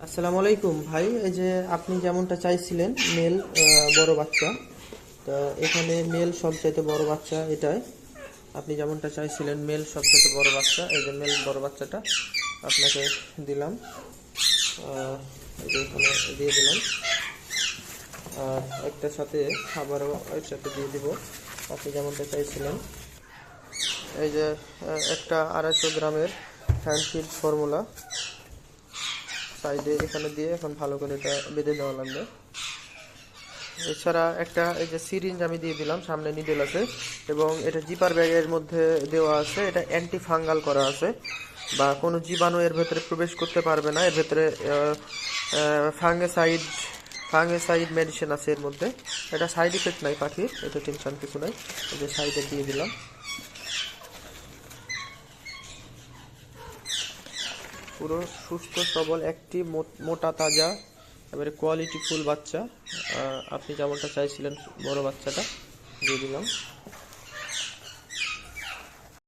আসসালামু আলাইকুম ভাই, এই যে আপনি যেমনটা চাইছিলেন মেল বড় বাচ্চা। তো এখানে মেল সবচাইতে বড় বাচ্চা এটাই। আপনি যেমনটা চাইছিলেন মেল সবচাইতে বড় বাচ্চা, এই যে মেল বড় বাচ্চাটা আপনাকে দিলাম। এই যে এখানে দিয়ে দিলাম। আর একটা সাথে আবারও এর সাথে দিয়ে দিব আপনি যেমনটা চাইছিলেন। এই যে একটা 250 গ্রামের হ্যান্ডফিড ফর্মুলা সাইডে এখানে দিয়ে এখন ভালো করে এটা বেঁধে দেওয়া লাগবে। এছাড়া একটা এই যে সিরিঞ্জ আমি দিয়ে দিলাম, সামনে নিডেল আছে এবং এটা জিপার ব্যাগের মধ্যে দেওয়া আছে। এটা অ্যান্টি ফাঙ্গাল করা আছে, বা কোনো জীবাণু এর ভেতরে প্রবেশ করতে পারবে না। এর ভেতরে ফাঙ্গিসাইড ফাঙ্গিসাইড মেডিসিন আছে এর মধ্যে। এটা সাইড ইফেক্ট নাই পাখির, এটা টেনশন কিছু নাই। এই যে সাইডে দিয়ে দিলাম। পুরো সুস্থ সবল একটি মোটা তাজা এবারে কোয়ালিটি ফুল বাচ্চা। আপনি যেমনটা চাইছিলেন বড় বাচ্চাটা দিয়ে দিলাম।